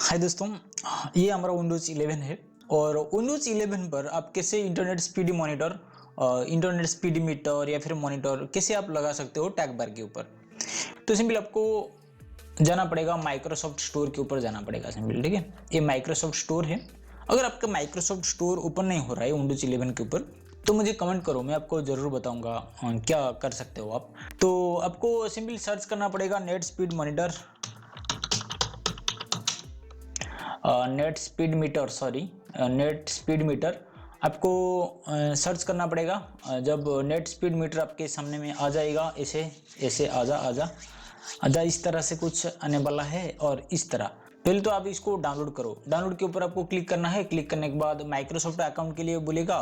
हाय दोस्तों, ये हमारा विंडोज 11 है और विंडोज 11 पर आप कैसे internet speed monitor, internet speed metre या फिर मॉनिटर कैसे आप लगा सकते हो टैग बार के ऊपर। तो सिंपल आपको जाना पड़ेगा, माइक्रोसॉफ्ट स्टोर के ऊपर जाना पड़ेगा सिंपल। ठीक है, ये माइक्रोसॉफ्ट स्टोर है। अगर आपका माइक्रोसॉफ्ट स्टोर ओपन नहीं हो रहा है विंडोज 11 के ऊपर तो मुझे कमेंट करो, मैं आपको जरूर बताऊंगा क्या कर सकते हो आप। तो आपको सिंपल सर्च करना पड़ेगा net speed monitor, net speed metre, net speed metre आपको सर्च करना पड़ेगा। जब नेट स्पीड मीटर आपके सामने में आ जाएगा, ऐसे ऐसे आजा आजा आजा, इस तरह से कुछ आने वाला है। और इस तरह पहले तो आप इसको डाउनलोड करो। डाउनलोड के ऊपर आपको क्लिक करना है। क्लिक करने के बाद माइक्रोसॉफ्ट अकाउंट के लिए बोलेगा,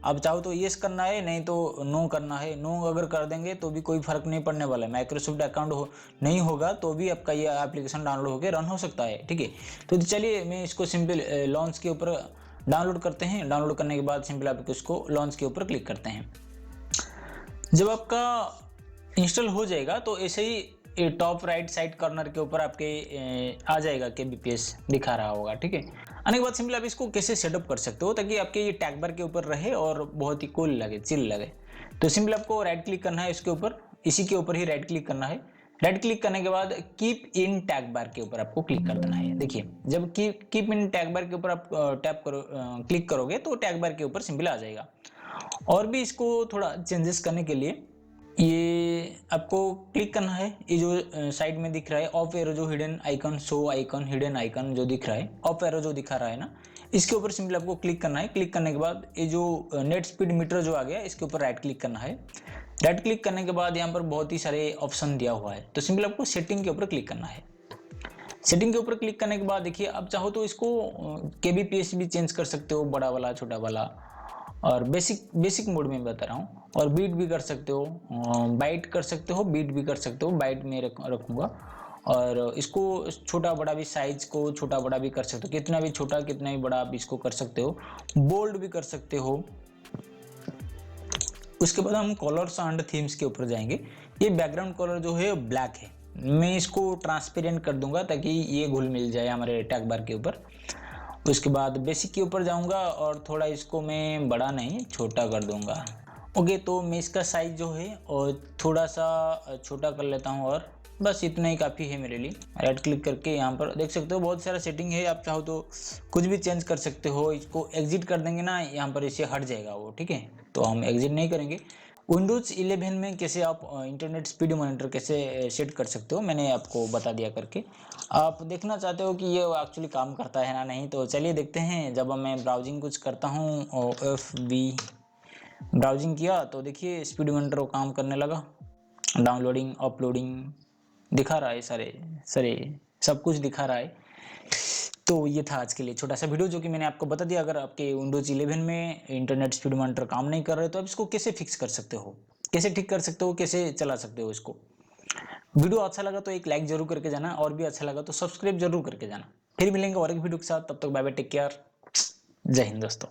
आप चाहो तो येस करना है, नहीं तो नो करना है। नो अगर कर देंगे तो भी कोई फर्क नहीं पड़ने वाला है। माइक्रोसॉफ्ट अकाउंट नहीं होगा तो भी आपका ये एप्लीकेशन डाउनलोड होकर रन हो सकता है। ठीक है, तो चलिए मैं इसको सिंपल लॉन्च के ऊपर डाउनलोड करते हैं। डाउनलोड करने के बाद सिंपल आप इसको लॉन्च के ऊपर क्लिक करते हैं। जब आपका इंस्टॉल हो जाएगा तो ऐसे ही टॉप राइट साइड कॉर्नर के ऊपर आपके आ जाएगा KBPS दिखा रहा होगा। ठीक है, आने के बाद सिंपल आप इसको कैसे सेटअप कर सकते हो ताकि आपके ये टैग बार के ऊपर रहे और बहुत ही कूल लगे, चिल लगे। तो सिंपल आपको राइट क्लिक करना है इसके ऊपर, इसी के ऊपर ही राइट क्लिक करना है। राइट क्लिक करने के बाद कीप इन टैग बार के ऊपर आपको क्लिक कर देना है। देखिए, जब कीप इन टैग बार के ऊपर आप टैप करो, क्लिक करोगे तो टैग बार के ऊपर सिंपल आ जाएगा। और भी इसको थोड़ा चेंजेस करने के लिए ये आपको क्लिक करना है। ये जो साइड में दिख रहा है ऑफ एरो, जो hidden icon, show icon, hidden icon जो दिख रहा है, ऑफ एरो जो दिखा रहा है ना, इसके ऊपर सिंपल आपको क्लिक करना है। क्लिक करने के बाद ये जो नेट स्पीड मीटर जो आ गया, इसके ऊपर राइट क्लिक करना है। राइट क्लिक करने के बाद यहाँ पर बहुत ही सारे ऑप्शन दिया हुआ है, तो सिंपल आपको सेटिंग के ऊपर क्लिक करना है। सेटिंग के ऊपर क्लिक करने के बाद देखिए, आप चाहो तो इसको KBPS भी चेंज कर सकते हो, बड़ा वाला छोटा वाला, और बेसिक मोड में बता रहा हूँ। और बीट भी कर सकते हो, बाइट कर सकते हो, बीट भी कर सकते हो। बाइट में रखूँगा। और इसको छोटा बड़ा भी, साइज को छोटा बड़ा भी कर सकते हो, कितना भी छोटा कितना भी बड़ा आप इसको कर सकते हो। बोल्ड भी कर सकते हो। उसके बाद हम कलर्स एंड थीम्स के ऊपर जाएंगे। ये बैकग्राउंड कलर जो है ब्लैक है, मैं इसको ट्रांसपेरेंट कर दूंगा ताकि ये घुल मिल जाए हमारे टैग बार के ऊपर। उसके बाद बेसिक के ऊपर जाऊंगा और थोड़ा इसको मैं बड़ा नहीं छोटा कर दूंगा। ओके, तो मैं इसका साइज जो है और थोड़ा सा छोटा कर लेता हूँ, और बस इतना ही काफ़ी है मेरे लिए। राइट क्लिक करके यहाँ पर देख सकते हो बहुत सारा सेटिंग है, आप चाहो तो कुछ भी चेंज कर सकते हो। इसको एग्जिट कर देंगे ना, यहाँ पर इसे हट जाएगा वो। ठीक है, तो हम एग्जिट नहीं करेंगे। विंडोज 11 में कैसे आप इंटरनेट स्पीड मॉनिटर कैसे सेट कर सकते हो मैंने आपको बता दिया करके। आप देखना चाहते हो कि ये एक्चुअली काम करता है ना नहीं, तो चलिए देखते हैं। जब मैं ब्राउजिंग कुछ करता हूँ और FB ब्राउजिंग किया तो देखिए स्पीड मॉनिटर वो काम करने लगा। डाउनलोडिंग, अपलोडिंग दिखा रहा है, सारे सारे सब कुछ दिखा रहा है। तो ये था आज के लिए छोटा सा वीडियो जो कि मैंने आपको बता दिया। अगर आपके विंडोज 11 में इंटरनेट स्पीड मॉनिटर काम नहीं कर रहे तो आप इसको कैसे फिक्स कर सकते हो, कैसे ठीक कर सकते हो, कैसे चला सकते हो इसको। वीडियो अच्छा लगा तो एक लाइक जरूर करके जाना, और भी अच्छा लगा तो सब्सक्राइब जरूर करके जाना। फिर मिलेंगे और एक वीडियो के साथ, तब तक बाय बाय, टेक केयर, जय हिंद दोस्तों।